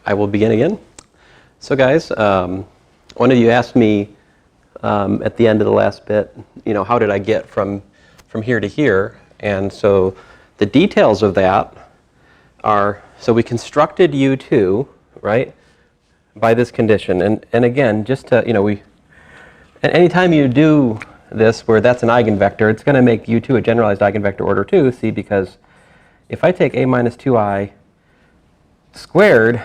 I will begin again. So guys, one of you asked me at the end of the last bit, how did I get from here to here? And so the details of that are, so we constructed U2, right, by this condition. And again, just to, and anytime you do this where that's an eigenvector, it's going to make U2 a generalized eigenvector order 2, see, because if I take a minus 2i squared,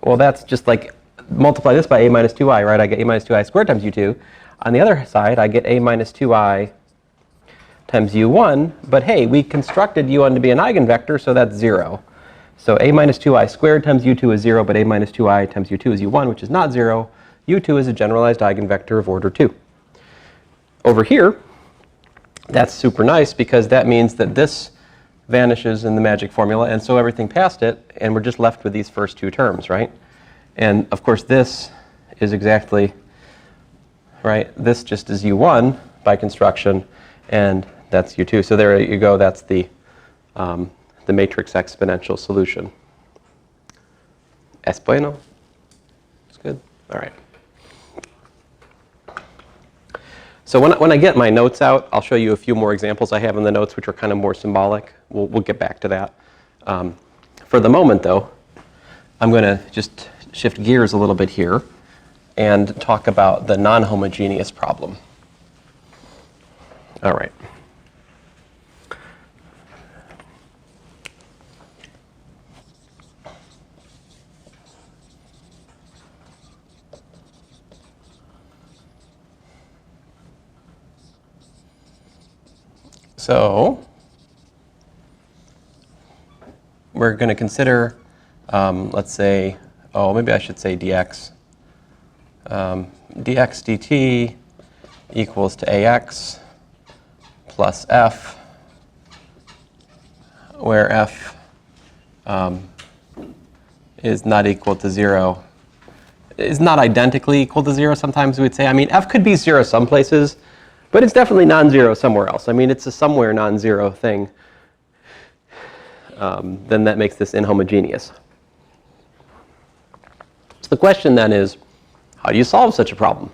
well, that's just like multiply this by a minus 2i, right? I get a minus 2i squared times U2. On the other side, I get a minus 2i times U1. But hey, we constructed U1 to be an eigenvector, so that's 0. So a minus 2i squared times U2 is 0, but a minus 2i times U2 is U1, which is not 0. U2 is a generalized eigenvector of order 2. Over here, that's super nice because that means that this vanishes in the magic formula, and so everything past it, and we're just left with these first two terms, right? And of course, this is exactly, right? This just is U1 by construction, and that's U2. So there you go. That's the matrix exponential solution. Es bueno? It's good? All right. So when I get my notes out, I'll show you a few more examples I have in the notes, which are kind of more symbolic. We'll get back to that. For the moment, though, I'm going to just shift gears a little bit here and talk about the non-homogeneous problem. All right. So we're going to consider, let's say, maybe I should say dx. Dx dt equals to ax plus f, where f is not equal to 0. Is not identically equal to 0, sometimes we'd say. I mean, f could be 0 some places, but it's definitely non-zero somewhere else. I mean, it's a somewhere non-zero thing. Then that makes this inhomogeneous. So the question then is, how do you solve such a problem?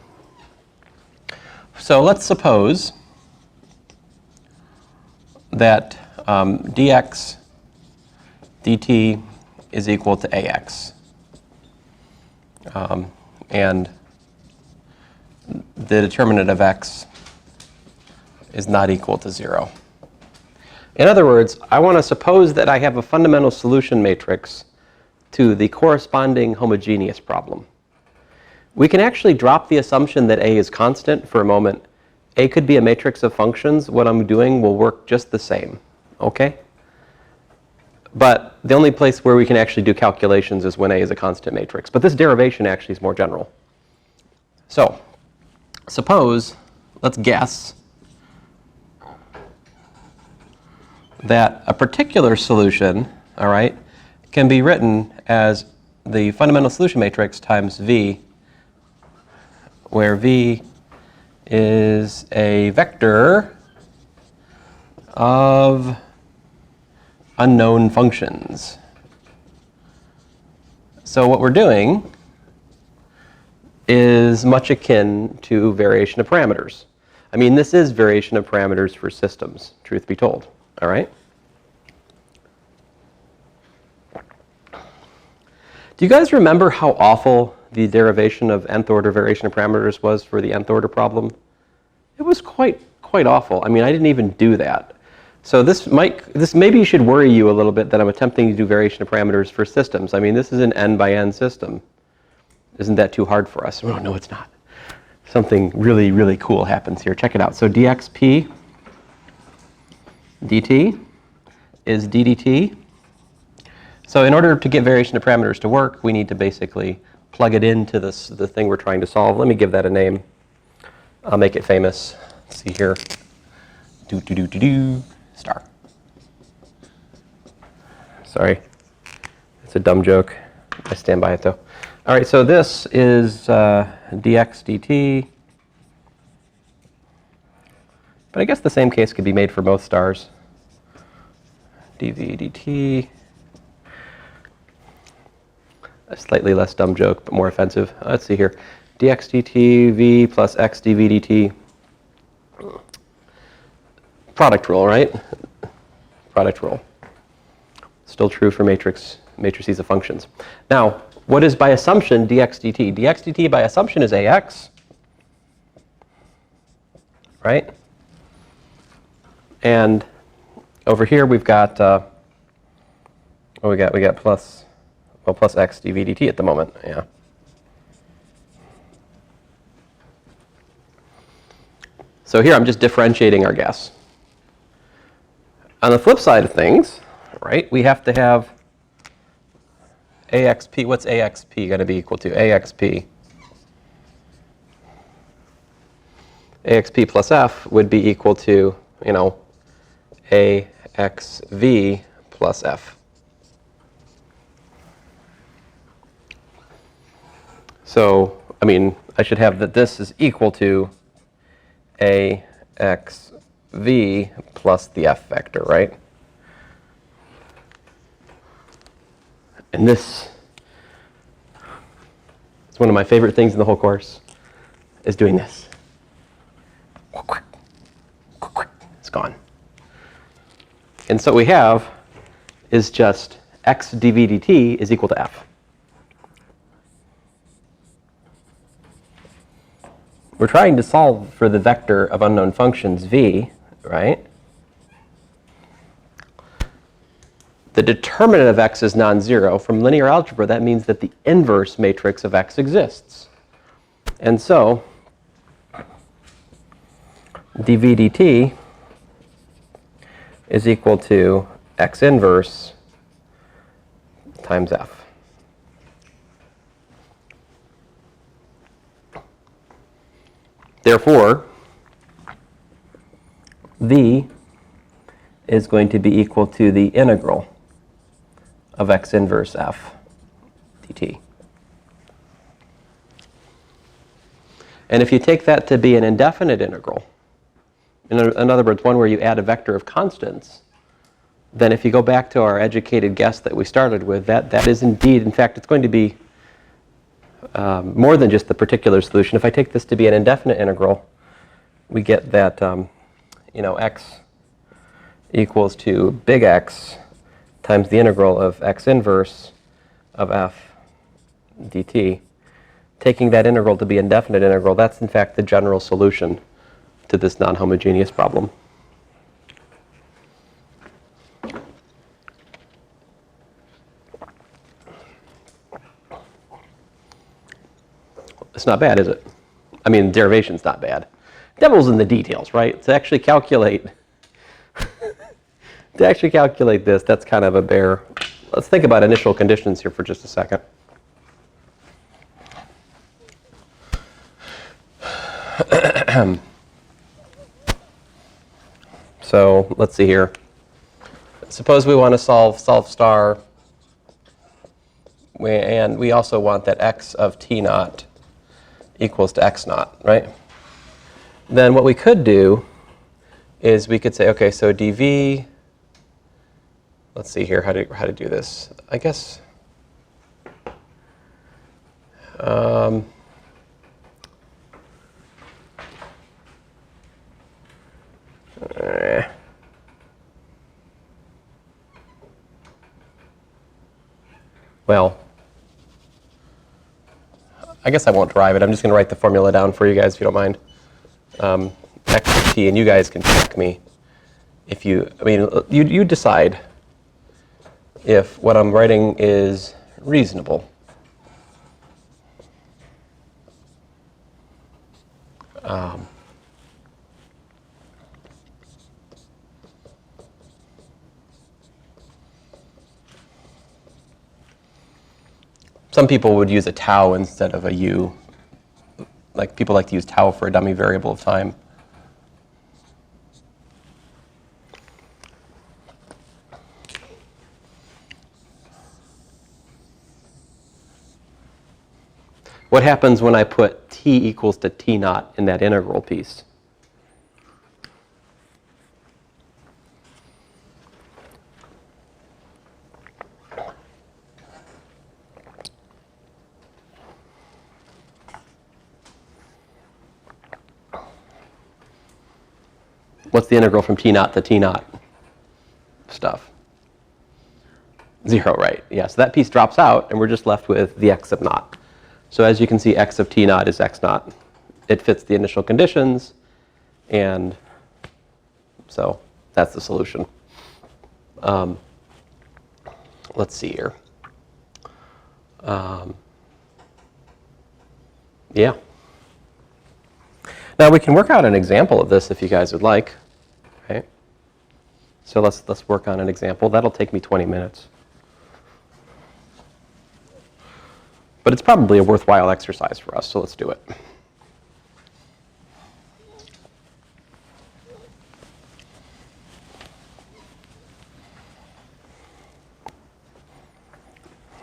So let's suppose that dx dt is equal to ax. And the determinant of x is not equal to 0. In other words, I want to suppose that I have a fundamental solution matrix to the corresponding homogeneous problem. We can actually drop the assumption that A is constant for a moment. A could be a matrix of functions. What I'm doing will work just the same, okay? But the only place where we can actually do calculations is when A is a constant matrix. But this derivation actually is more general. So suppose, let's guess, that a particular solution, all right, can be written as the fundamental solution matrix times V, where V is a vector of unknown functions. So what we're doing is much akin to variation of parameters. I mean, this is variation of parameters for systems, truth be told. All right? Do you guys remember how awful the derivation of nth order variation of parameters was for the nth order problem? It was quite awful. I mean, I didn't even do that. So this maybe should worry you a little bit that I'm attempting to do variation of parameters for systems. I mean, this is an n by n system. Isn't that too hard for us? Oh, no, it's not. Something really, really cool happens here. Check it out. So dxp dt is ddt. So in order to get variation of parameters to work, we need to basically plug it into the thing we're trying to solve. Let me give that a name. I'll make it famous. Let's see here. Star. Sorry. It's a dumb joke. I stand by it, though. All right, so this is dx dt. But I guess the same case could be made for both stars. dv dt. a slightly less dumb joke, but more offensive. Let's see here. dx dt v plus x dv dt. Product rule, right? Product rule. Still true for matrices of functions. Now, what is by assumption dx dt? dx dt by assumption is ax, right? And over here we've got, we got plus x dv dt at the moment, yeah. So here I'm just differentiating our guess. On the flip side of things, right, we have to have axp. What's axp going to be equal to? axp. axp plus f would be equal to, axv plus f. So, I should have that this is equal to axv plus the f vector, right? And this is one of my favorite things in the whole course, is doing this. It's gone. And so what we have is just x dv dt is equal to f. We're trying to solve for the vector of unknown functions v, right? The determinant of x is non-zero. From linear algebra, that means that the inverse matrix of x exists. And so dv dt is equal to x inverse times f. Therefore, v is going to be equal to the integral of x inverse f dt. And if you take that to be an indefinite integral, in other words, one where you add a vector of constants, then if you go back to our educated guess that we started with, that is indeed, in fact, it's going to be more than just the particular solution. If I take this to be an indefinite integral, we get that x equals to big X times the integral of x inverse of f dt. Taking that integral to be indefinite integral, that's in fact the general solution to this non-homogeneous problem. It's not bad, is it? Derivation's not bad. Devil's in the details, right? To actually calculate this, that's kind of a bear. Let's think about initial conditions here for just a second. So let's see here. Suppose we want to solve star, and we also want that x of t naught equals to x naught, right? Then what we could do is we could say, okay, so dv, let's see here how to do this. I guess well, I guess I won't derive it. I'm just going to write the formula down for you guys if you don't mind. X of t, and you guys can check me if you, you decide if what I'm writing is reasonable. Some people would use a tau instead of a u. Like people like to use tau for a dummy variable of time. What happens when I put t equals to t naught in that integral piece? What's the integral from t naught to t naught stuff? 0, right? Yeah, so that piece drops out, and we're just left with the x of naught. So as you can see, x of t naught is x naught. It fits the initial conditions, and so that's the solution. Let's see here. Yeah. Now we can work out an example of this if you guys would like. Okay. So let's work on an example. That'll take me 20 minutes. But it's probably a worthwhile exercise for us, so let's do it.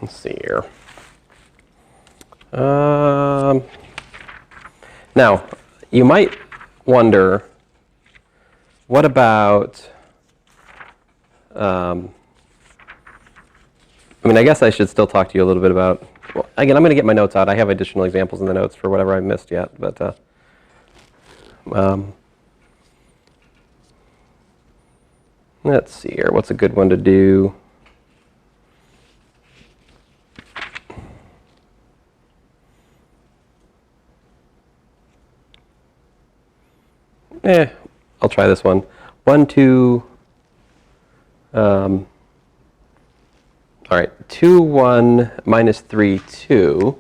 Let's see here. Now, you might wonder, what about, I mean, I guess I should still talk to you a little bit about, well, again, I'm going to get my notes out. I have additional examples in the notes for whatever I missed yet, but let's see here. What's a good one to do? I'll try this one. 1, 2, all right, 2, 1, minus 3, 2.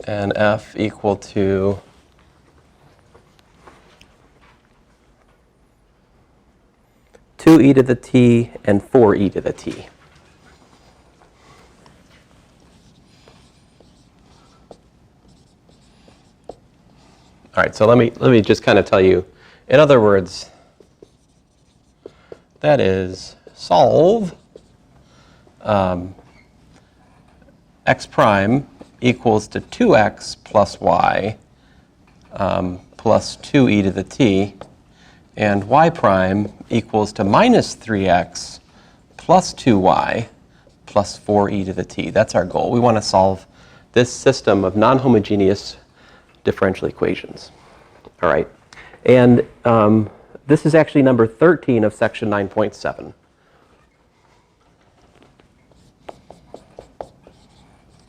And f equal to two e to the t and 4e to the t. All right, so let me just kind of tell you. In other words, that is solve x prime equals to 2x plus y plus 2e to the t, and y prime equals to minus 3x plus 2y plus 4e to the t. That's our goal. We want to solve this system of non-homogeneous differential equations. All right. And this is actually number 13 of section 9.7.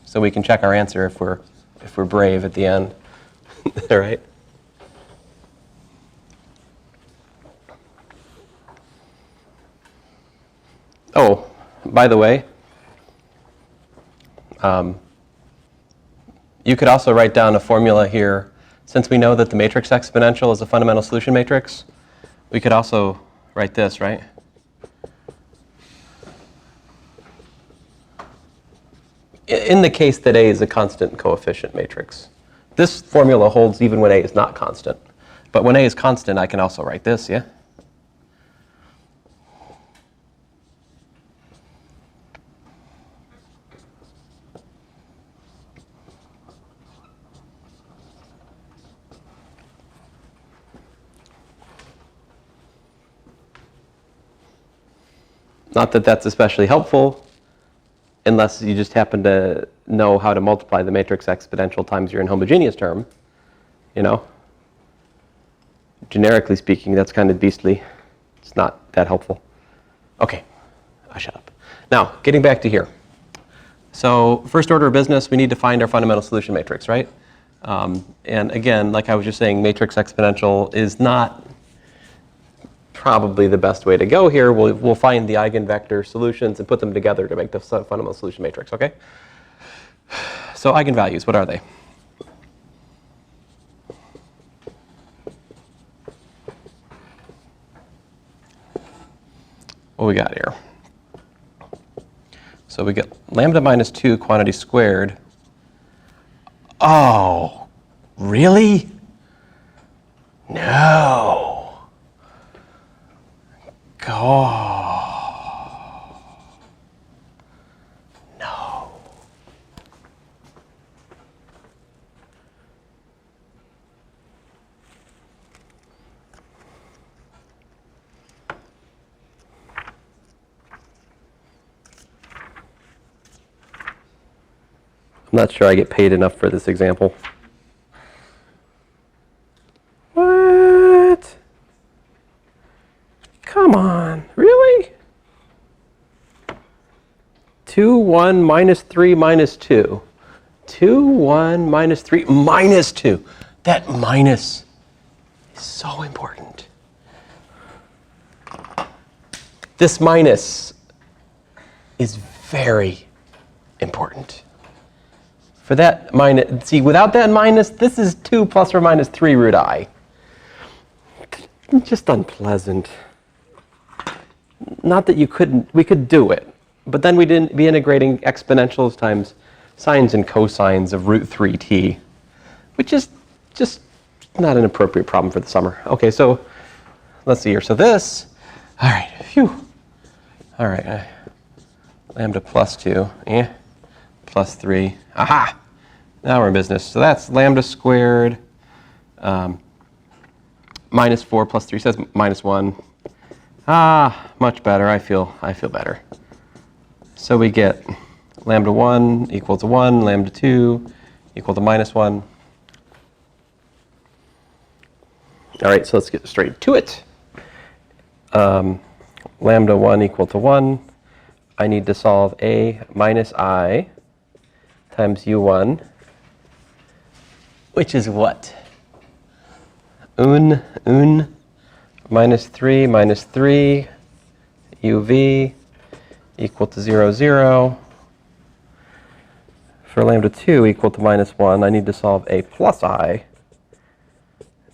So we can check our answer if we're brave at the end. All right. Oh, by the way, you could also write down a formula here. Since we know that the matrix exponential is a fundamental solution matrix, we could also write this, right? In the case that A is a constant coefficient matrix. This formula holds even when A is not constant. But when A is constant, I can also write this, yeah? Not that that's especially helpful, unless you just happen to know how to multiply the matrix exponential times your inhomogeneous term. You know? Generically speaking, that's kind of beastly. It's not that helpful. Okay, I'll shut up. Now, getting back to here. So first order of business, we need to find our fundamental solution matrix, right? And again, like I was just saying, matrix exponential is not probably the best way to go here. We'll find the eigenvector solutions and put them together to make the fundamental solution matrix, okay? So eigenvalues, what are they? What we got here? So we get lambda minus 2 quantity squared. Oh, really? No. Oh, no. Not sure I get paid enough for this example. What? Come on, really? 2, 1, minus 3, minus 2. 2, 1, minus 3, minus 2. That minus is so important. This minus is very important. For that minus, see, without that minus, this is 2 plus or minus 3 root I. Just unpleasant. Not that we could do it, but then we didn't be integrating exponentials times sines and cosines of root 3t, which is just not an appropriate problem for the summer. Okay, so let's see here. So this, all right, phew. All right, lambda plus 2, plus 3. Aha! Now we're in business. So that's lambda squared minus 4 plus 3 says minus 1. Ah, much better. I feel better. So we get lambda 1 equal to 1, lambda 2 equal to minus 1. All right, so let's get straight to it. Lambda 1 equal to 1. I need to solve a minus I times u1, which is what? Un minus 3 uv equal to 0, 0. For lambda 2 equal to minus 1, I need to solve a plus I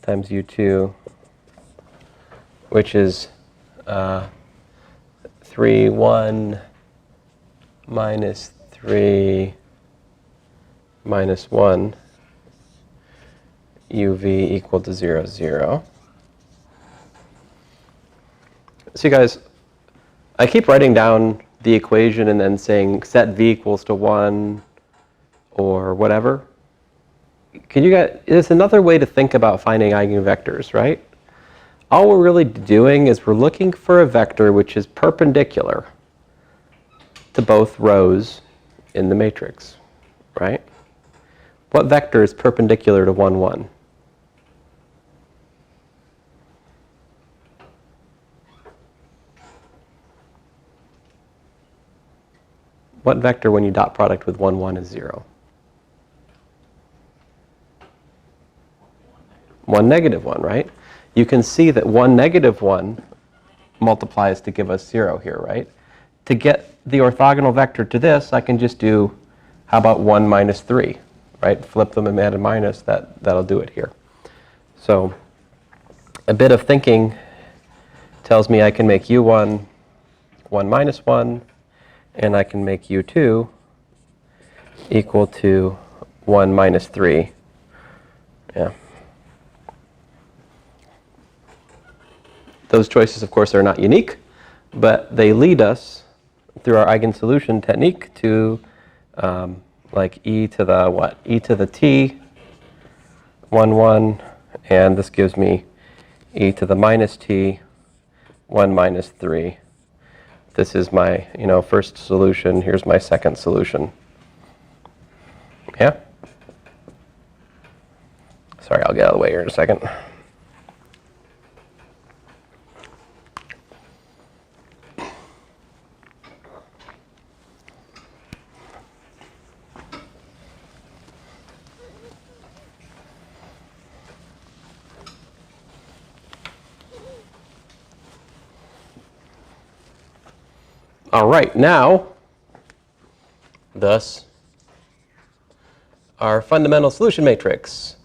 times u2, which is 3, 1 minus 3 minus 1 uv equal to 0, 0. So you guys, I keep writing down the equation and then saying set v equals to 1 or whatever. Can you guys, it's another way to think about finding eigenvectors, right? All we're really doing is we're looking for a vector which is perpendicular to both rows in the matrix, right? What vector is perpendicular to 1, 1? What vector, when you dot product with 1, 1, is 0? 1, negative 1, right? You can see that 1, negative 1 multiplies to give us 0 here, right? To get the orthogonal vector to this, I can just do, how about 1 minus 3, right? Flip them and add a minus, that'll do it here. So a bit of thinking tells me I can make u1 1 minus 1, and I can make u2 equal to 1 minus 3. Yeah. Those choices, of course, are not unique, but they lead us through our eigensolution technique to like e to the what? E to the t, 1, 1, and this gives me e to the minus t, 1 minus 3. This is my, first solution. Here's my second solution. Yeah? Sorry, I'll get out of the way here in a second. All right, now, thus, our fundamental solution matrix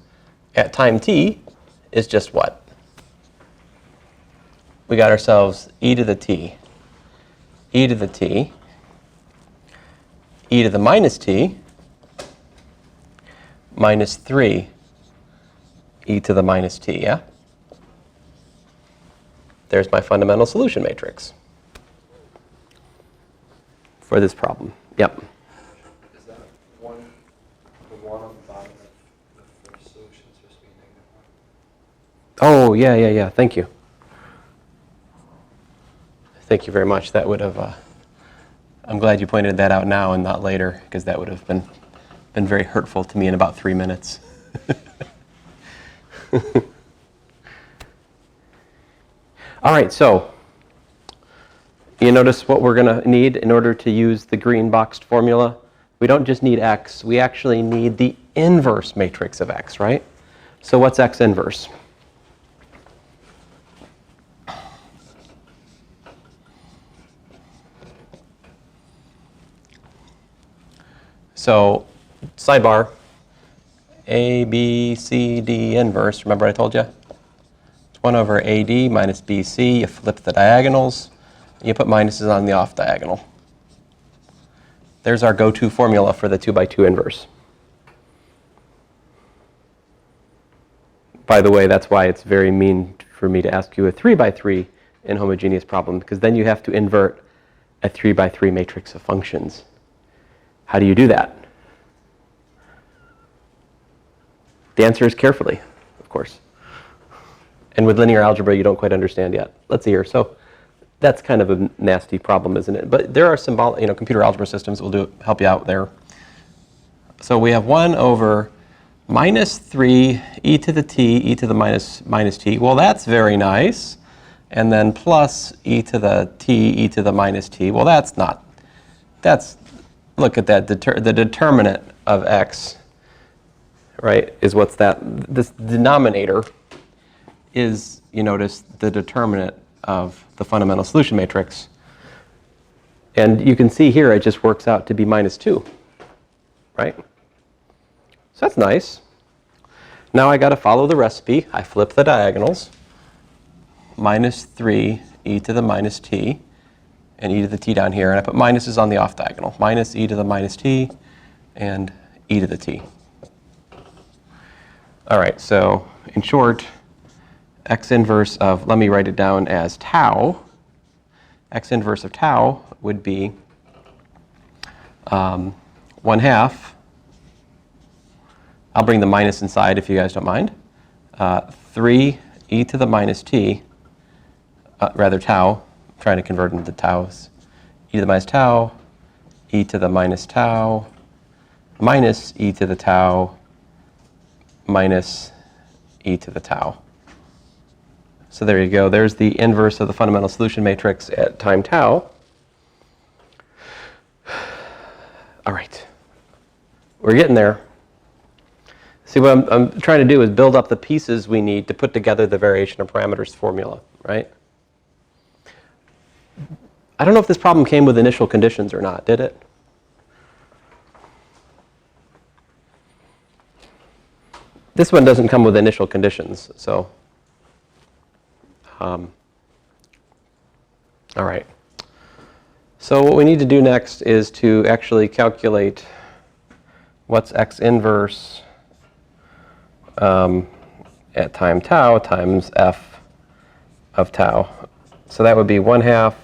at time t is just what? We got ourselves e to the t, e to the t, e to the minus t, minus 3 e to the minus t, yeah? There's my fundamental solution matrix for this problem. Yep. Is that the one on the bottom of the first solution is supposed to be -1? Oh, yeah. Thank you. Thank you very much. That would have, I'm glad you pointed that out now and not later, because that would have been been very hurtful to me in about 3 minutes. All right, so you notice what we're going to need in order to use the green boxed formula? We don't just need x, we actually need the inverse matrix of x, right? So what's x inverse? So sidebar, A, B, C, D inverse, remember I told you? It's 1 over AD minus BC, you flip the diagonals, you put minuses on the off diagonal. There's our go-to formula for the 2 by 2 inverse. By the way, that's why it's very mean for me to ask you a 3 by 3 inhomogeneous problem, because then you have to invert a 3 by 3 matrix of functions. How do you do that? The answer is carefully, of course. And with linear algebra, you don't quite understand yet. Let's see here. So that's kind of a nasty problem, isn't it? But there are symbolic, computer algebra systems that will help you out there. So we have 1 over minus 3 e to the t, e to the minus t. Well, that's very nice. And then plus e to the t, e to the minus t. Well, that's not. Look at that. The determinant of x, right, is what's that? This denominator is, you notice, the determinant of the fundamental solution matrix. And you can see here it just works out to be minus 2, right? So that's nice. Now I got to follow the recipe. I flip the diagonals. Minus 3 e to the minus t, and e to the t down here. And I put minuses on the off diagonal. Minus e to the minus t, and e to the t. All right, so in short, x inverse of, let me write it down as tau. X inverse of tau would be 1/2. I'll bring the minus inside if you guys don't mind. 3 e to the minus t, rather tau. I'm trying to convert into taus. E to the minus tau, e to the minus tau, minus e to the tau, minus e to the tau. So there you go. There's the inverse of the fundamental solution matrix at time tau. All right. We're getting there. See, what I'm trying to do is build up the pieces we need to put together the variation of parameters formula, right? I don't know if this problem came with initial conditions or not, did it? This one doesn't come with initial conditions, so. All right. So what we need to do next is to actually calculate what's x inverse at time tau times f of tau. So that would be 1/2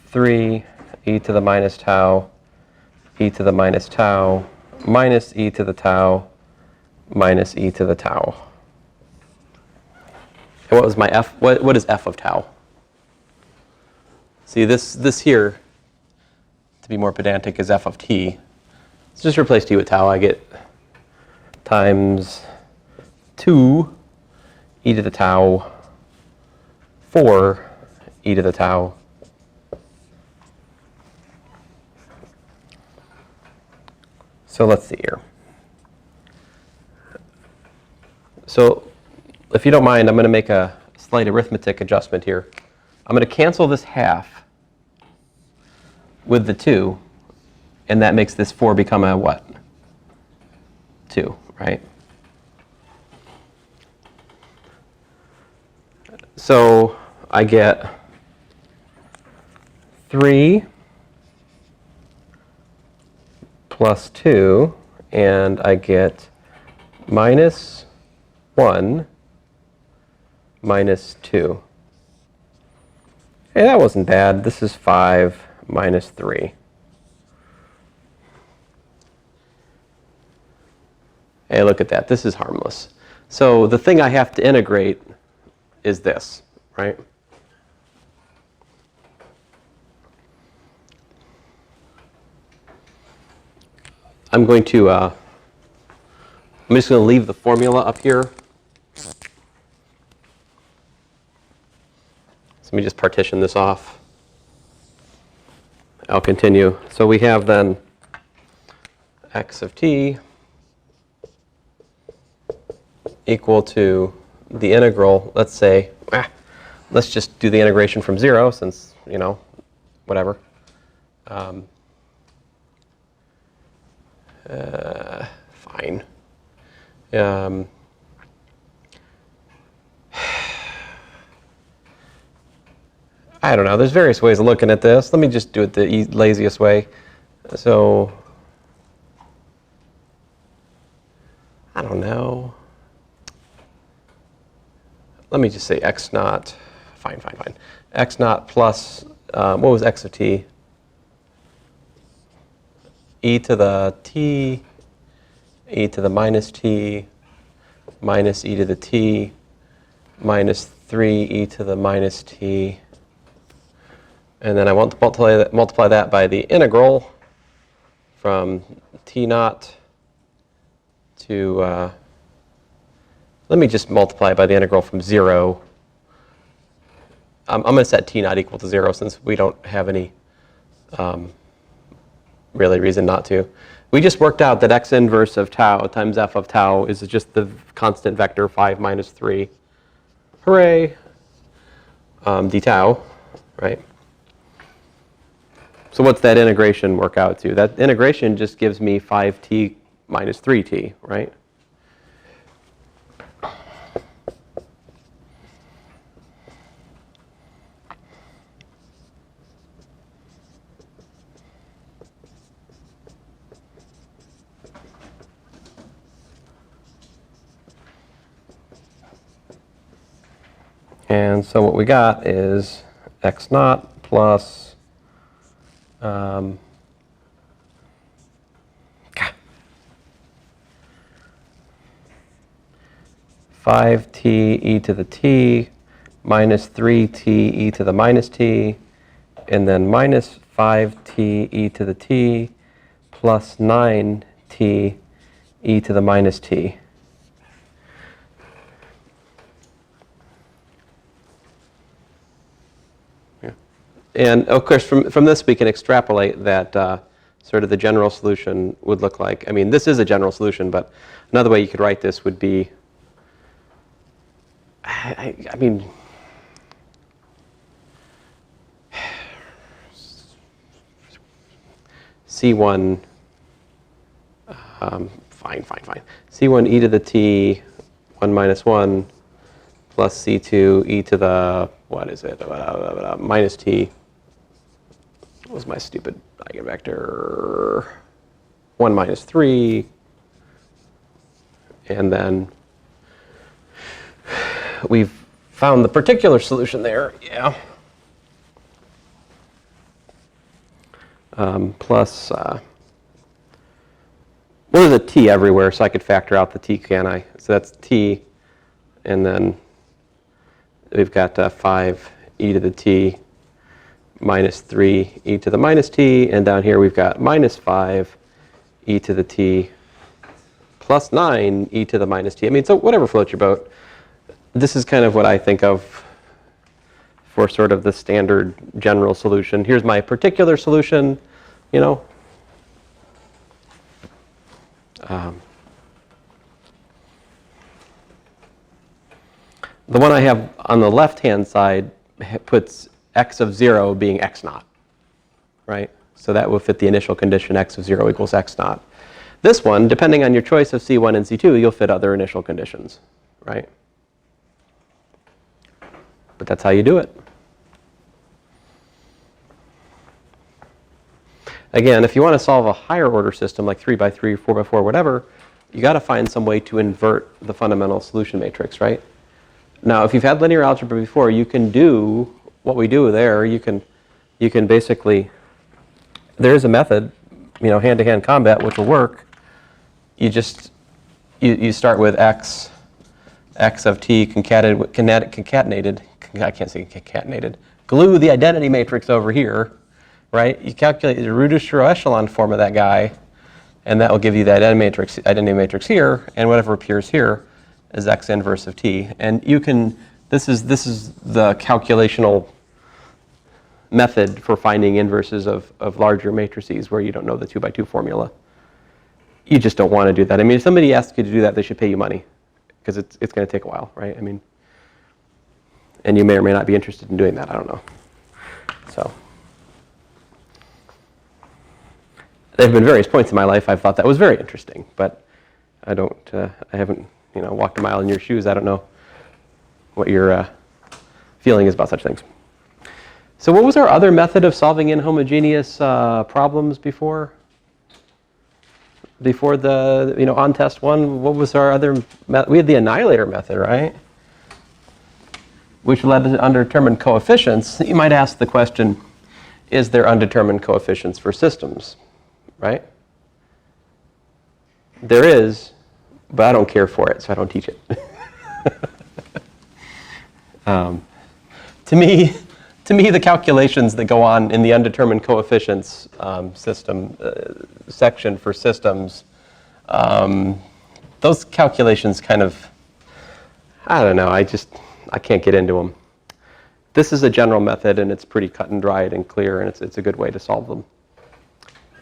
3 e to the minus tau, e to the minus tau, minus e to the tau, minus e to the tau. And what was my f? What is f of tau? See, this here, to be more pedantic, is f of t. Let's just replace t with tau. I get times 2 e to the tau, 4 e to the tau. So let's see here. So if you don't mind, I'm going to make a slight arithmetic adjustment here. I'm going to cancel this half with the 2, and that makes this 4 become a what? 2, right? So I get 3 plus 2, and I get minus 1 minus 2. Hey, that wasn't bad. This is 5 minus 3. Hey, look at that. This is harmless. So the thing I have to integrate is this, right? I'm going to, I'm just going to leave the formula up here. So let me just partition this off. I'll continue. So we have then x of t equal to the integral, let's say, let's just do the integration from 0 since, you know, whatever. Fine. I don't know. There's various ways of looking at this. Let me just do it the laziest way. So, I don't know. Let me just say x naught. Fine. X naught plus, what was x of t? E to the t, e to the minus t, minus e to the t, minus 3e to the minus t. And then I want to multiply that by the integral from t naught to, let me just multiply by the integral from 0. I'm going to set t naught equal to 0 since we don't have any really reason not to. We just worked out that x inverse of tau times f of tau is just the constant vector 5 minus 3. Hooray! D tau, right? So what's that integration work out to? That integration just gives me 5t minus 3t, right? And so what we got is x naught plus 5t e to the t minus 3t e to the minus t, and then minus 5t e to the t plus 9t e to the minus t. And of course, from this we can extrapolate that sort of the general solution would look like. I mean, this is a general solution, but another way you could write this would be, I mean, C1, fine. C1 e to the t, 1 minus 1, plus C2 e to the, what is it, minus t. What was my stupid eigenvector? 1 minus 3. And then we've found the particular solution there, yeah. Plus, what is a t everywhere, so I could factor out the t, can I? So that's t, and then we've got 5 e to the t minus 3 e to the minus t, and down here we've got minus 5 e to the t plus 9 e to the minus t. I mean, so whatever floats your boat. This is kind of what I think of for sort of the standard general solution. Here's my particular solution, you know. The one I have on the left-hand side puts x of 0 being x naught, right? So that will fit the initial condition x of 0 equals x naught. This one, depending on your choice of C1 and C2, you'll fit other initial conditions, right? But that's how you do it. Again, if you want to solve a higher order system like 3 by 3, 4 by 4, whatever, you got to find some way to invert the fundamental solution matrix, right? Now, if you've had linear algebra before, you can do what we do there. You can basically, there is a method, you know, hand-to-hand combat, which will work. You just, you start with x of t concatenated, I can't say concatenated, glue the identity matrix over here, right? You calculate the reduced row echelon form of that guy, And that will give you the identity matrix here, and whatever appears here is x inverse of t. And you can, this is the calculational method for finding inverses of larger matrices where you don't know the 2x2 formula. You just don't want to do that. I mean, if somebody asks you to do that, they should pay you money, because it's going to take a while, right? I mean, and you may or may not be interested in doing that. I don't know. So there have been various points in my life I've thought that was very interesting, but I haven't, walked a mile in your shoes. I don't know what your feeling is about such things. So what was our other method of solving inhomogeneous problems before? Before the, on test one, what was our other method? We had the annihilator method, right? Which led to undetermined coefficients. You might ask the question, is there undetermined coefficients for systems, right? There is, but I don't care for it, so I don't teach it. To me, the calculations that go on in the undetermined coefficients system section for systems, those calculations kind of, I don't know, I can't get into them. This is a general method, and it's pretty cut and dried and clear, and it's a good way to solve them.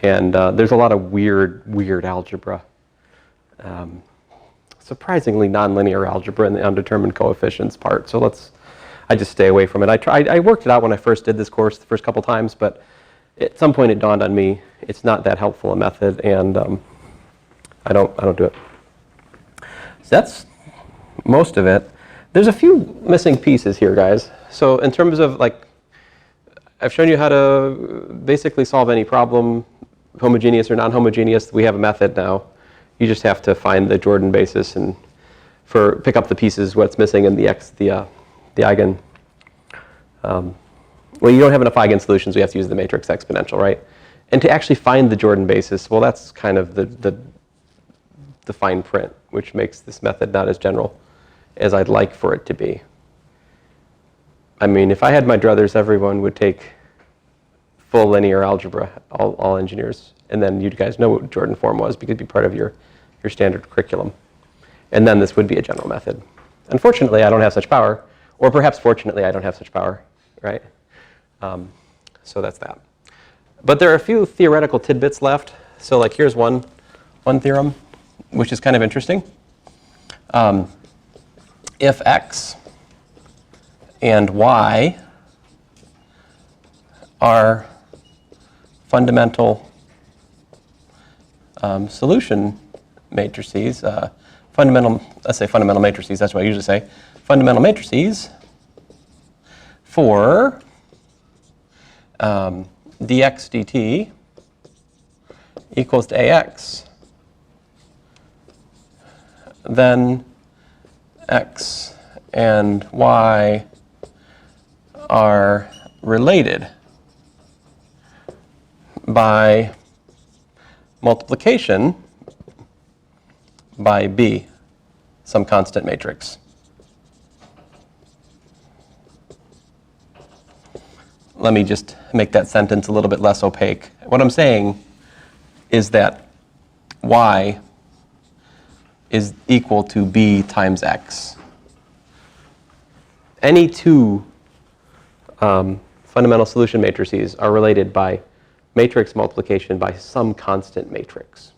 And there's a lot of weird algebra. Surprisingly nonlinear algebra in the undetermined coefficients part. So I just stay away from it. I worked it out when I first did this course the first couple times, but at some point it dawned on me it's not that helpful a method, and I don't do it. So that's most of it. There's a few missing pieces here, guys. So in terms of I've shown you how to basically solve any problem, homogeneous or non-homogeneous. We have a method now. You just have to find the Jordan basis and pick up the pieces, what's missing in the eigen. Well, you don't have enough eigen solutions. We have to use the matrix exponential, right? And to actually find the Jordan basis, well, that's kind of the fine print, which makes this method not as general as I'd like for it to be. I mean, if I had my druthers, everyone would take full linear algebra, all engineers, and then you guys know what Jordan form was because it'd be part of your standard curriculum. And then this would be a general method. Unfortunately, I don't have such power, or perhaps fortunately, I don't have such power, right? So that's that. But there are a few theoretical tidbits left. So here's one theorem, which is kind of interesting. If x and y are fundamental solution matrices, let's say fundamental matrices, that's what I usually say, fundamental matrices for dx dt equals to ax, then x and y are related by multiplication by b, some constant matrix. Let me just make that sentence a little bit less opaque. What I'm saying is that y is equal to b times x. Any two fundamental solution matrices are related by matrix multiplication by some constant matrix.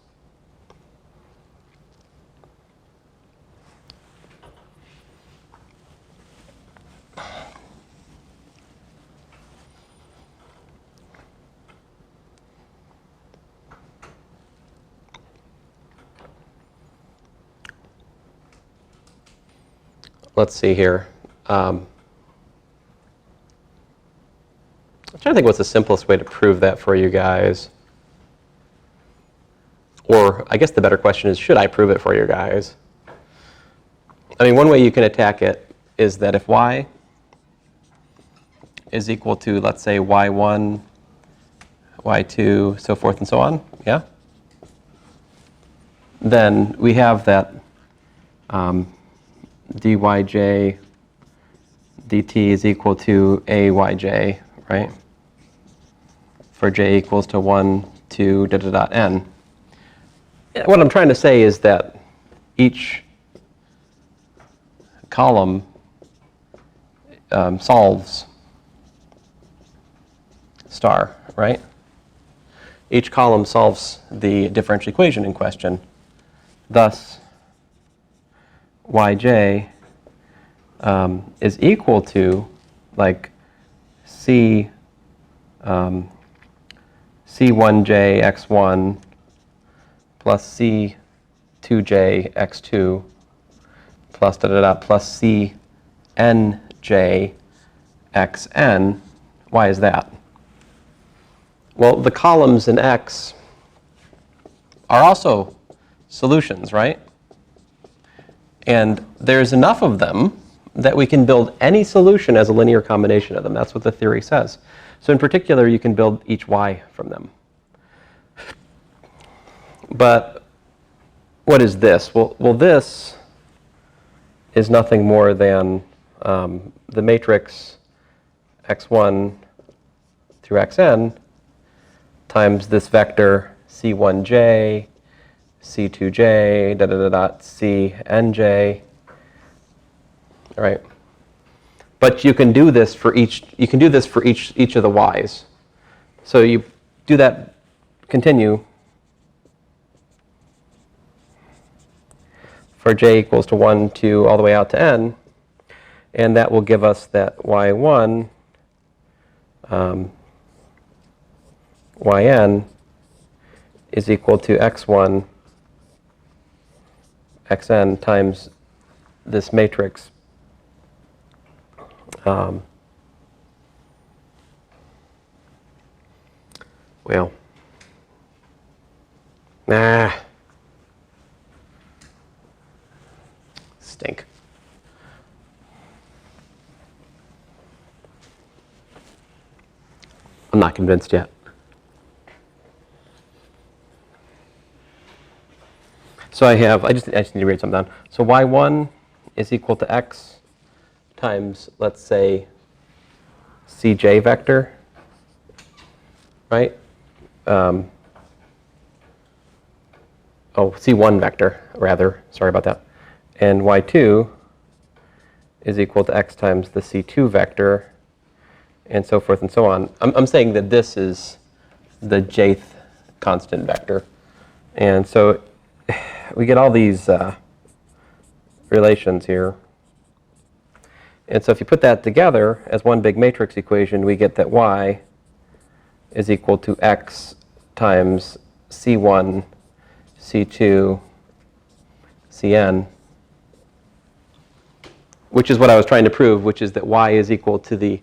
Let's see here. I'm trying to think what's the simplest way to prove that for you guys. Or I guess the better question is, should I prove it for you guys? I mean, one way you can attack it is that if y is equal to, let's say, y1, y2, so forth and so on, yeah? Then we have that dyj dt is equal to ayj, right? For j equals to 1, 2, n. what I'm trying to say is that each column solves star, right? Each column solves the differential equation in question. Thus, yj is equal to like c c1j x1 plus c2j x2 plus plus cnj xn. Why is that? Well, the columns in X are also solutions, right? And there's enough of them that we can build any solution as a linear combination of them. That's what the theory says. So in particular, you can build each y from them. But what is this? Well, this is nothing more than the matrix x1 through xn times this vector c1j, c2j, cnj. All right. But you can do this for each. You can do this for each of the y's. So you do that. Continue for j equals to 1, 2, all the way out to n, and that will give us that y1 yn is equal to x1 xn times this matrix well, stink. I'm not convinced yet. So I just need to write something down. So y1 is equal to x times, let's say, cj vector, right? C1 vector, rather. Sorry about that. And y2 is equal to x times the c2 vector, and so forth and so on. I'm saying that this is the jth constant vector. And so we get all these relations here. And so if you put that together as one big matrix equation, we get that y is equal to x times c1, c2, cn, which is what I was trying to prove, which is that y is equal to the,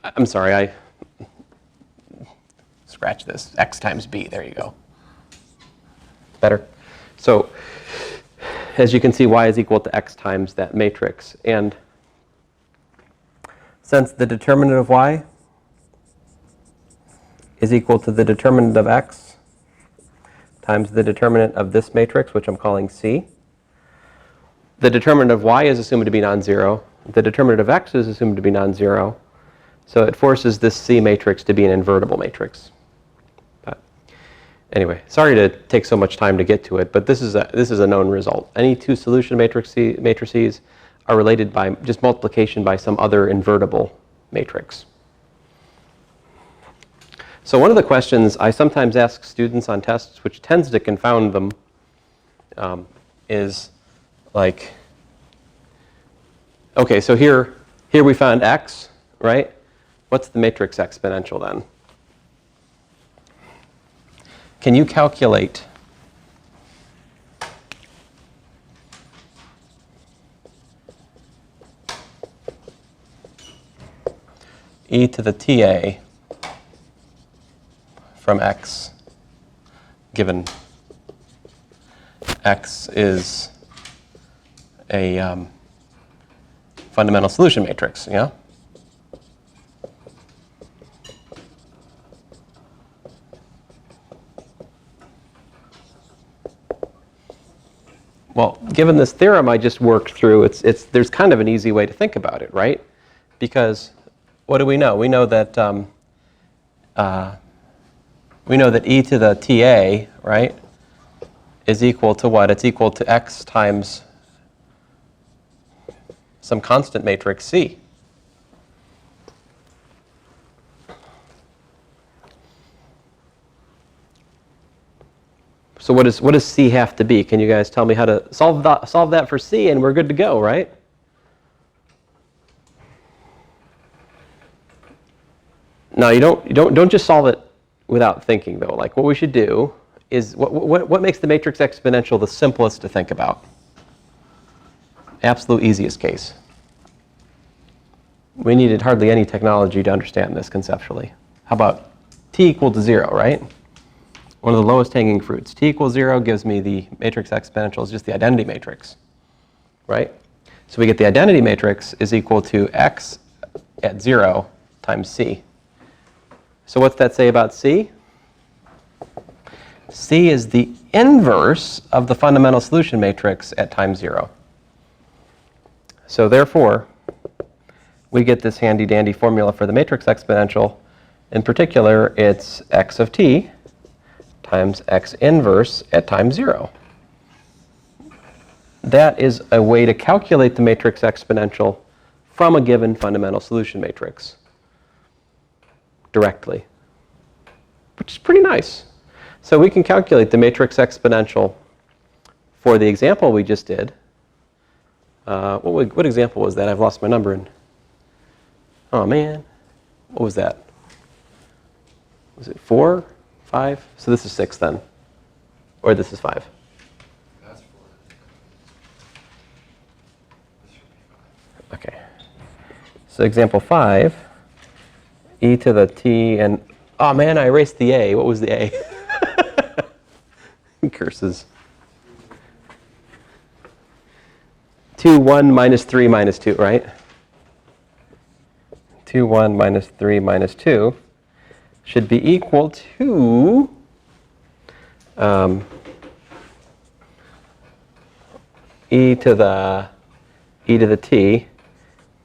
I'm sorry, I scratch this, x times b, there you go. Better? So as you can see, y is equal to x times that matrix. And since the determinant of y is equal to the determinant of x times the determinant of this matrix, which I'm calling C, the determinant of y is assumed to be non-zero. The determinant of x is assumed to be non-zero. So it forces this C matrix to be an invertible matrix. But anyway, sorry to take so much time to get to it, but this is a known result. Any two solution matrices are related by just multiplication by some other invertible matrix. So one of the questions I sometimes ask students on tests, which tends to confound them, is like, okay, so here we found x, right? What's the matrix exponential then? Can you calculate e to the ta from x, given x is a fundamental solution matrix, yeah? Well, given this theorem I just worked through, there's kind of an easy way to think about it, right? Because what do we know? We know that e to the ta, right, is equal to what? It's equal to x times some constant matrix C. So what does C have to be? Can you guys tell me how to solve that for C, and we're good to go, right? No, you don't just solve it without thinking, though. Like, what we should do is, what makes the matrix exponential the simplest to think about? Absolute easiest case. We needed hardly any technology to understand this conceptually. How about t equal to 0, right? One of the lowest hanging fruits. T equals 0 gives me the matrix exponential is just the identity matrix, right? So we get the identity matrix is equal to x at 0 times C. So what's that say about C? C is the inverse of the fundamental solution matrix at time 0. So therefore, we get this handy-dandy formula for the matrix exponential. In particular, it's x of t times x inverse at time 0. That is a way to calculate the matrix exponential from a given fundamental solution matrix directly, which is pretty nice. So we can calculate the matrix exponential for the example we just did. What example was that? I've lost my number. Oh, man. What was that? Was it 4? 5? So this is 6 then. Or this is 5. That's 4. This should be 5. Okay. So example 5, e to the t, and oh man, I erased the a. What was the a? Curses. 2, 1, minus 3, minus 2, right? 2, 1, minus 3, minus 2 should be equal to e to the t,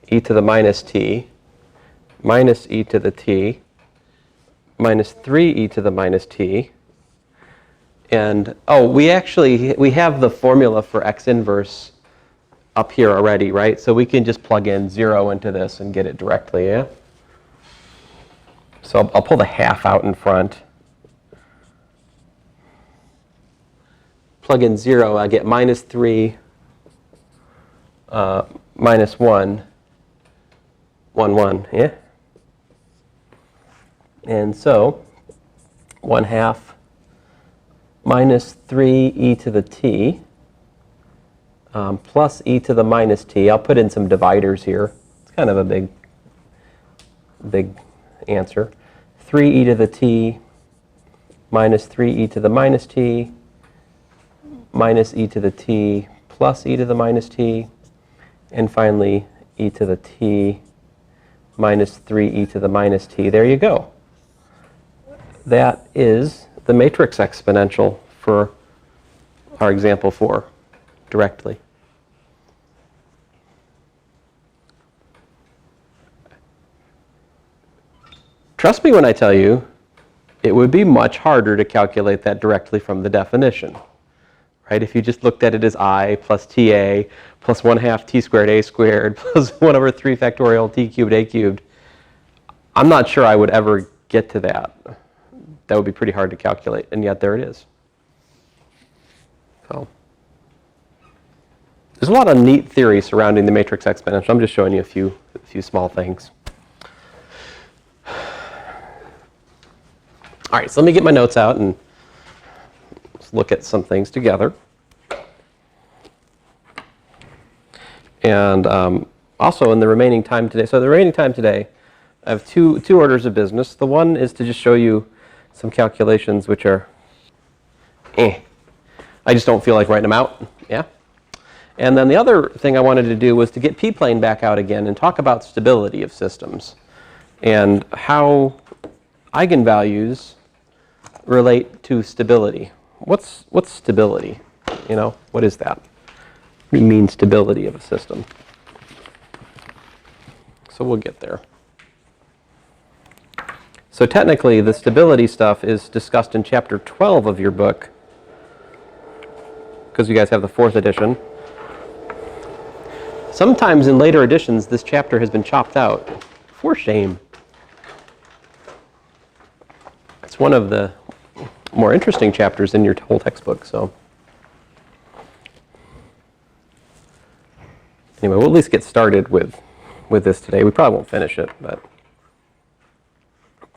e to the minus t, minus e to the t, minus 3e to the minus t. And, oh, we have the formula for x inverse up here already, right? So we can just plug in 0 into this and get it directly, yeah? So I'll pull the half out in front. Plug in 0, I get minus 3, minus 1, 1, 1, yeah? And so 1/2 minus 3e to the t plus e to the minus t. I'll put in some dividers here. It's kind of a big answer. 3e to the t minus 3e to the minus t minus e to the t plus e to the minus t, and finally e to the t minus 3e to the minus t. There you go. That is the matrix exponential for our example 4 directly. Trust me when I tell you, it would be much harder to calculate that directly from the definition. Right? If you just looked at it as I plus ta plus 1/2 t squared a squared plus 1 over 3 factorial t cubed a cubed, I'm not sure I would ever get to that. That would be pretty hard to calculate, and yet there it is. So there's a lot of neat theory surrounding the matrix exponential. I'm just showing you a few small things. All right, so let me get my notes out and let's look at some things together. And also in the remaining time today, I have two orders of business. The one is to just show you some calculations which are I just don't feel like writing them out, yeah? And then the other thing I wanted to do was to get p-plane back out again and talk about stability of systems and how eigenvalues relate to stability. What's stability? You know, what is that? What do you mean stability of a system? So we'll get there. So technically, the stability stuff is discussed in chapter 12 of your book. because you guys have the 4th edition. Sometimes in later editions, this chapter has been chopped out. For shame. It's one of the more interesting chapters in your whole textbook, so. Anyway, we'll at least get started with this today. We probably won't finish it, but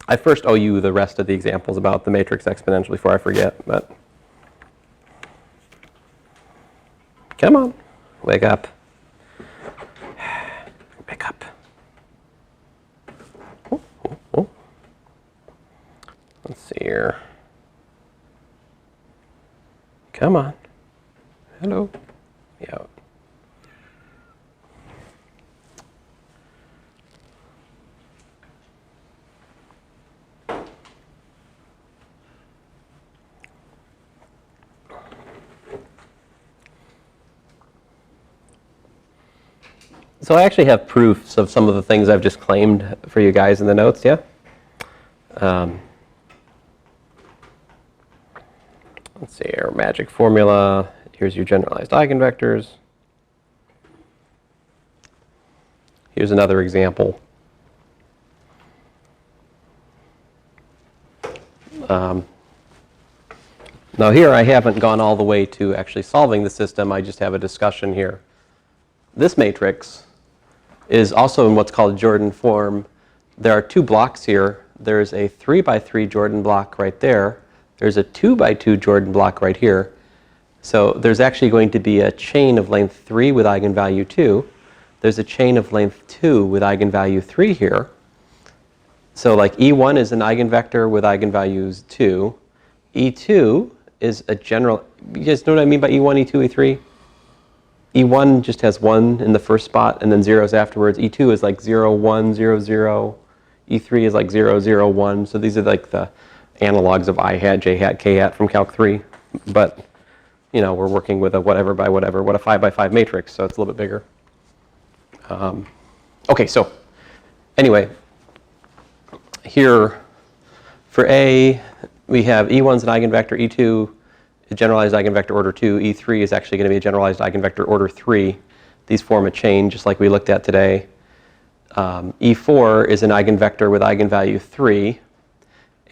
I first owe you the rest of the examples about the matrix exponential before I forget, but come on, wake up. Wake up. Oh, oh, oh. Let's see here. Come on. Hello. Yeah. So I actually have proofs of some of the things I've just claimed for you guys in the notes, yeah? Let's see here, magic formula. Here's your generalized eigenvectors. Here's another example. Now here I haven't gone all the way to actually solving the system. I just have a discussion here. This matrix is also in what's called Jordan form. There are 2 blocks here. There's a 3 by 3 Jordan block right there. There's a 2 by 2 Jordan block right here. So there's actually going to be a chain of length 3 with eigenvalue 2. There's a chain of length 2 with eigenvalue 3 here. So like E1 is an eigenvector with eigenvalues 2. E2 is a general, you guys know what I mean by E1, E2, E3? E1 just has 1 in the first spot and then zeros afterwards. E2 is like 0, 1, 0, 0. E3 is like 0, 0, 1. So these are like the analogs of I hat, J hat, K hat from Calc 3. But, you know, we're working with a whatever by whatever, what a 5 by 5 matrix, so it's a little bit bigger. Okay, so anyway, here for A, we have E1's an eigenvector, E2 a generalized eigenvector order 2, E3 is actually going to be a generalized eigenvector order 3. These form a chain just like we looked at today. E4 is an eigenvector with eigenvalue 3.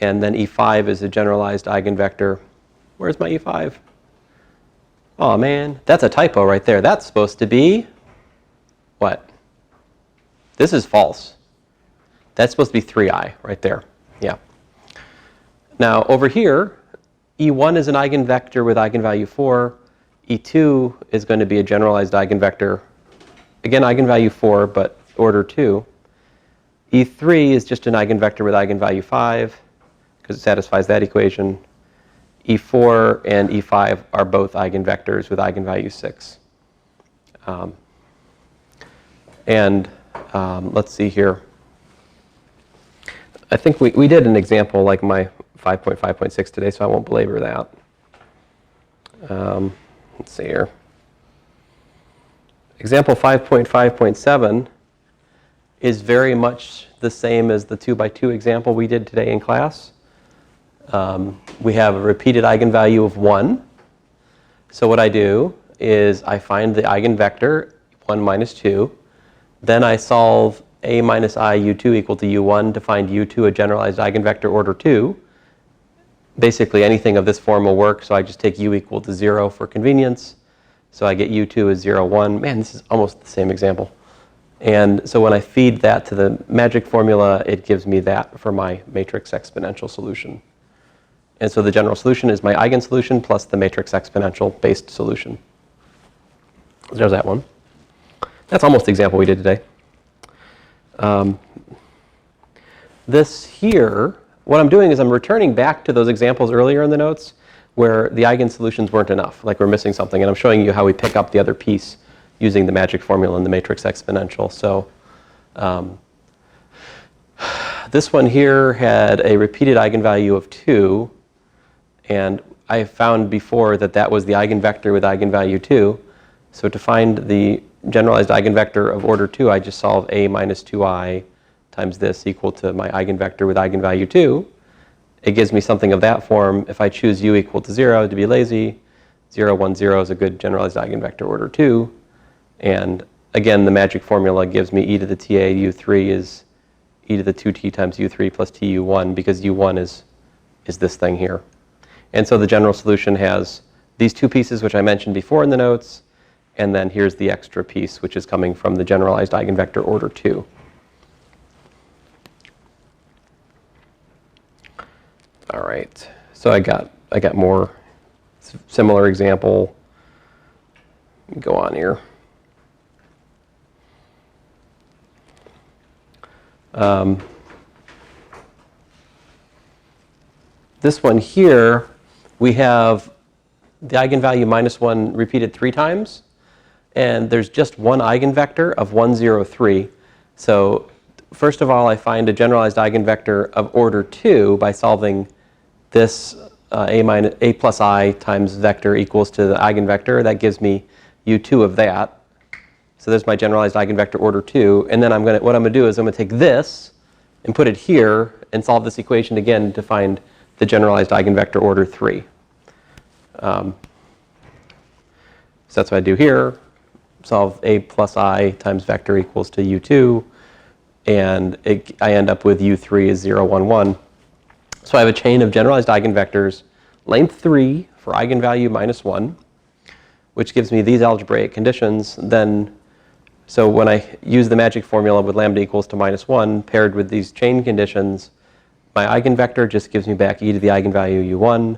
And then E5 is a generalized eigenvector. Where's my E5? Oh man, that's a typo right there. That's supposed to be what? This is false. That's supposed to be 3i right there. Yeah. Now over here, E1 is an eigenvector with eigenvalue 4. E2 is going to be a generalized eigenvector. Again, eigenvalue 4, but order 2. E3 is just an eigenvector with eigenvalue 5, because it satisfies that equation. E4 and E5 are both eigenvectors with eigenvalue 6. Let's see here. I think we did an example like my 5.5.6 today, so I won't belabor that. Let's see here. Example 5.5.7 is very much the same as the 2 by 2 example we did today in class. We have a repeated eigenvalue of 1. So what I do is I find the eigenvector, 1 minus 2. Then I solve A minus I U2 equal to U1 to find U2 a generalized eigenvector order 2. Basically anything of this form will work, so I just take U equal to 0 for convenience. So I get U2 as 0, 1. Man, this is almost the same example. And so when I feed that to the magic formula, it gives me that for my matrix exponential solution. And so the general solution is my eigensolution plus the matrix exponential based solution. There's that one. That's almost the example we did today. This here, what I'm doing is I'm returning back to those examples earlier in the notes where the eigensolutions weren't enough, like we're missing something, and I'm showing you how we pick up the other piece using the magic formula in the matrix exponential. So this one here had a repeated eigenvalue of 2, and I found before that that was the eigenvector with eigenvalue 2. So to find the generalized eigenvector of order 2, I just solve A minus 2i times this equal to my eigenvector with eigenvalue 2. It gives me something of that form. If I choose u equal to 0 to be lazy, 0, 1, 0 is a good generalized eigenvector order 2. And again, the magic formula gives me e to the ta u3 is e to the 2t times u3 plus t u1, because u1 is this thing here. And so the general solution has these two pieces, which I mentioned before in the notes, and then here's the extra piece, which is coming from the generalized eigenvector order 2. All right, so I got more similar example. Go on here. This one here, we have the eigenvalue -1 repeated 3 times, and there's just one eigenvector of 1, 0, 3. So first of all, I find a generalized eigenvector of order 2 by solving this a plus I times vector equals to the eigenvector. That gives me u2 of that. So there's my generalized eigenvector order 2. And then what I'm going to do is I'm going to take this and put it here and solve this equation again to find the generalized eigenvector order 3. So that's what I do here. Solve a plus I times vector equals to u2. And I end up with u3 is 0, 1, 1. So I have a chain of generalized eigenvectors, length 3 for eigenvalue -1, which gives me these algebraic conditions. So when I use the magic formula with lambda equals to -1 paired with these chain conditions, my eigenvector just gives me back e to the eigenvalue u1.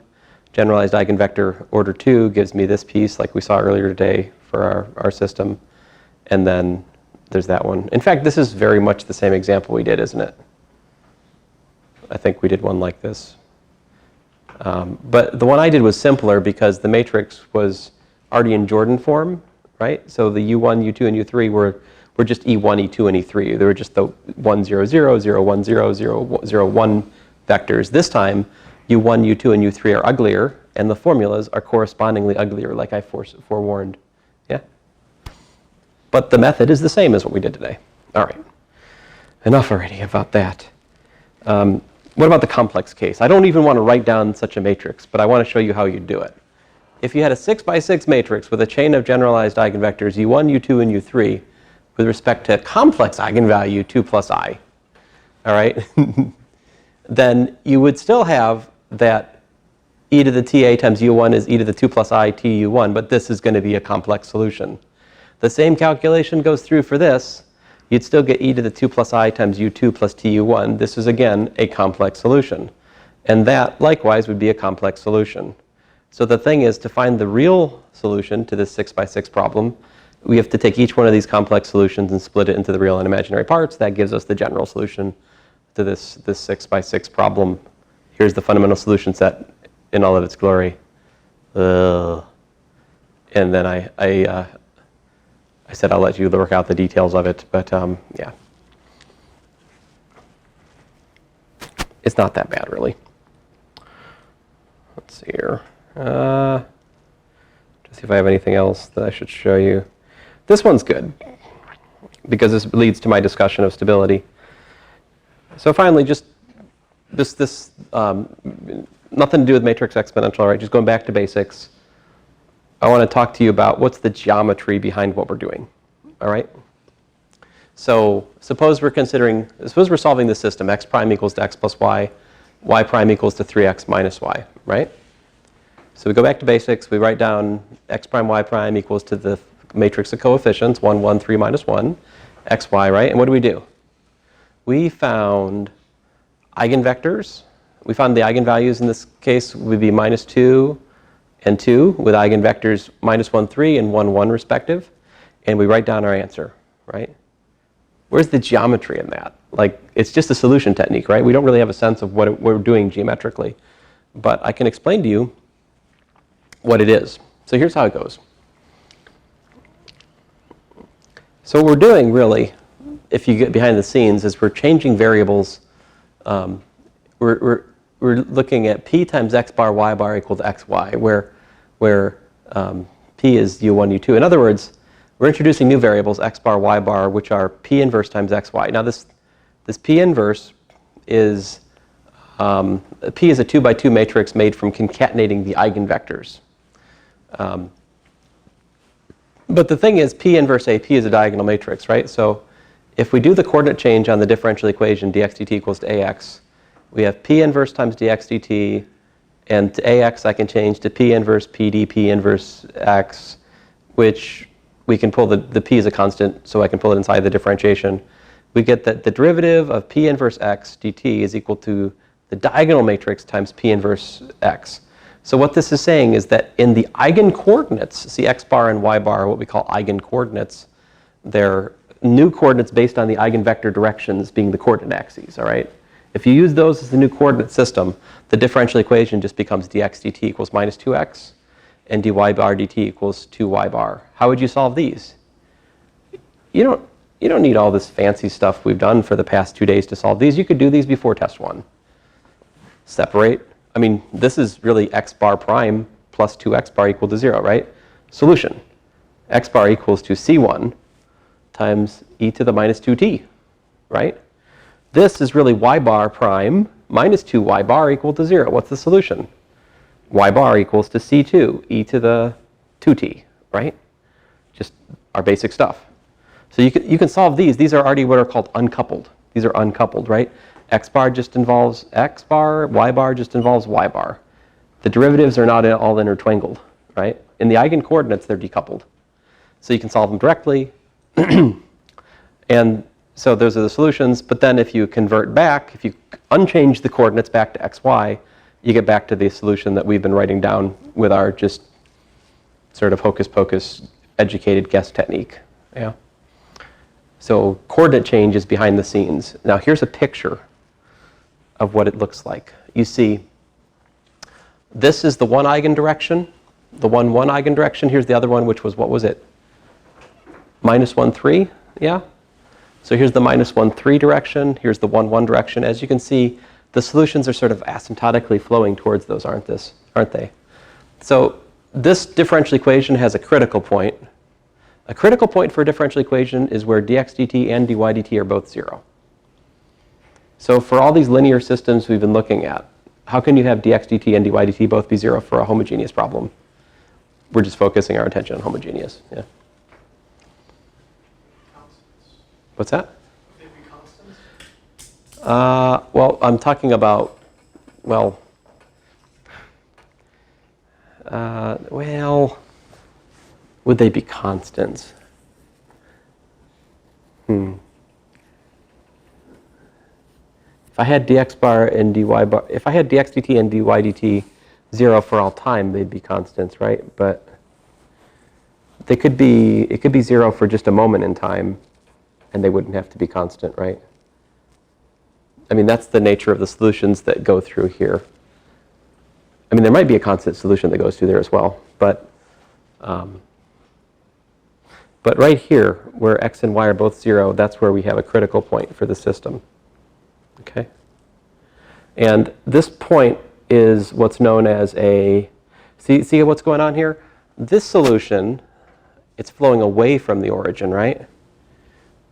Generalized eigenvector order 2 gives me this piece like we saw earlier today for our system. And then there's that one. In fact, this is very much the same example we did, isn't it? I think we did one like this. But the one I did was simpler because the matrix was already in Jordan form, right? So the u1, u2, and u3 were just e1, e2, and e3. They were just the 1, 0, 0, 0, 1, 0, 0, 0, 1 vectors. This time, u1, u2, and u3 are uglier, and the formulas are correspondingly uglier, like I forewarned. Yeah? But the method is the same as what we did today. All right. Enough already about that. What about the complex case? I don't even want to write down such a matrix, but I want to show you how you do it. If you had a 6 by 6 matrix with a chain of generalized eigenvectors u1, u2, and u3 with respect to complex eigenvalue 2 plus I, all right, then you would still have that e to the ta times u1 is e to the 2 plus I t u1, but this is going to be a complex solution. The same calculation goes through for this. You'd still get e to the 2 plus I times u2 plus tu1. This is, again, a complex solution. And that, likewise, would be a complex solution. So the thing is, to find the real solution to this 6 by 6 problem, we have to take each one of these complex solutions and split it into the real and imaginary parts. That gives us the general solution to this 6 by 6 problem. Here's the fundamental solution set in all of its glory. And then I said I'll let you work out the details of it, but yeah. It's not that bad, really. Let's see here. Just see if I have anything else that I should show you. This one's good, because this leads to my discussion of stability. So finally, just this nothing to do with matrix exponential, right? Just going back to basics. I want to talk to you about what's the geometry behind what we're doing, all right? So suppose we're solving the system, x prime equals to x plus y, y prime equals to 3x minus y, right? So we go back to basics, we write down x prime, y prime equals to the matrix of coefficients, 1, 1, 3, minus 1, x, y, right? And what do? We found eigenvectors. We found the eigenvalues in this case would be -2, and 2 with eigenvectors -1, 3 and 1, 1 respective. And we write down our answer, right? Where's the geometry in that? Like, it's just a solution technique, right? We don't really have a sense of what we're doing geometrically. But I can explain to you what it is. So here's how it goes. So what we're doing, really, if you get behind the scenes, is we're changing variables. We're looking at p times x bar y bar equal to xy, where p is u1, u2. In other words, we're introducing new variables, x bar, y bar, which are p inverse times xy. Now this p inverse is, p is a 2 by 2 matrix made from concatenating the eigenvectors. But the thing is, P inverse AP is a diagonal matrix, right? So if we do the coordinate change on the differential equation, dx dt equals to ax, we have P inverse times dx dt, and to ax I can change to P inverse PD, P inverse x, which we can pull the P is a constant, so I can pull it inside the differentiation. We get that the derivative of P inverse x dt is equal to the diagonal matrix times P inverse x. So what this is saying is that in the eigencoordinates, see x bar and y bar are what we call eigencoordinates. They're new coordinates based on the eigenvector directions being the coordinate axes, all right? If you use those as the new coordinate system, the differential equation just becomes dx dt equals minus 2x and dy bar dt equals 2y bar. How would you solve these? You don't need all this fancy stuff we've done for the past 2 days to solve these. You could do these before test 1. Separate. I mean, this is really x bar prime plus 2x bar equal to 0, right? Solution. X bar equals to c1 times e to the minus 2t, right? This is really y bar prime minus 2y bar equal to 0. What's the solution? Y bar equals to c2 e to the 2t, right? Just our basic stuff. So you can solve these. These are already what are called uncoupled. These are uncoupled, right? X bar just involves x bar, y bar just involves y bar. The derivatives are not all intertwined, right? In the eigencoordinates, they're decoupled. So you can solve them directly. And so those are the solutions. But then if you convert back, if you unchange the coordinates back to x, y, you get back to the solution that we've been writing down with our just sort of hocus pocus educated guess technique. Yeah. So coordinate change is behind the scenes. Now here's a picture of what it looks like. You see, this is the one eigendirection, the 1, 1 eigendirection. Here's the other one, which was, what was it? Minus 1, 3, yeah? So here's the minus 1, 3 direction. Here's the 1, 1 direction. As you can see, the solutions are sort of asymptotically flowing towards those, aren't they? So this differential equation has a critical point. A critical point for a differential equation is where dx dt and dy dt are both 0. So for all these linear systems we've been looking at, how can you have dx dt and dy dt both be 0 for a homogeneous problem? We're just focusing our attention on homogeneous. Yeah. Constants. What's that? Maybe constants? Well, I'm talking about, well, would they be constants? If I had dx bar and dy bar, if I had dx dt and dy dt 0 for all time, they'd be constants, right? But they could be, it could be 0 for just a moment in time, and they wouldn't have to be constant, right? I mean, that's the nature of the solutions that go through here. I mean, there might be a constant solution that goes through there as well, but right here, where x and y are both 0, that's where we have a critical point for the system. Okay? And this point is what's known as a, see what's going on here? This solution, it's flowing away from the origin, right?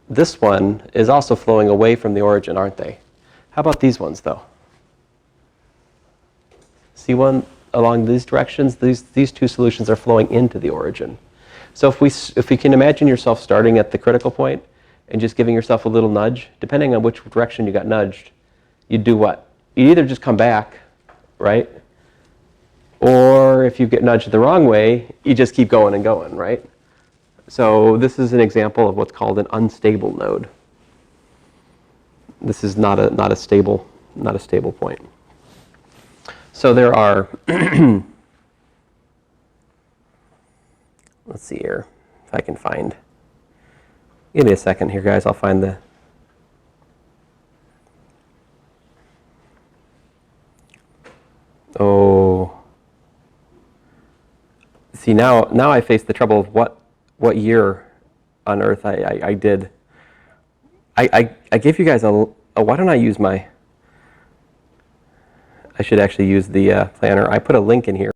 This one is also flowing away from the origin, aren't they? How about these ones, though? See one along these directions? These two solutions are flowing into the origin. So if we can imagine yourself starting at the critical point and just giving yourself a little nudge, depending on which direction you got nudged, you'd do what? You either just come back, right? Or if you get nudged the wrong way, you just keep going and going, right? So this is an example of what's called an unstable node. This is not a stable point. So there are let's see here if I can find. Give me a second here, guys. I'll find the. Oh. See, now I face the trouble of what year on Earth I did. I gave you guys a why don't I use my. I should actually use the planner. I put a link in here.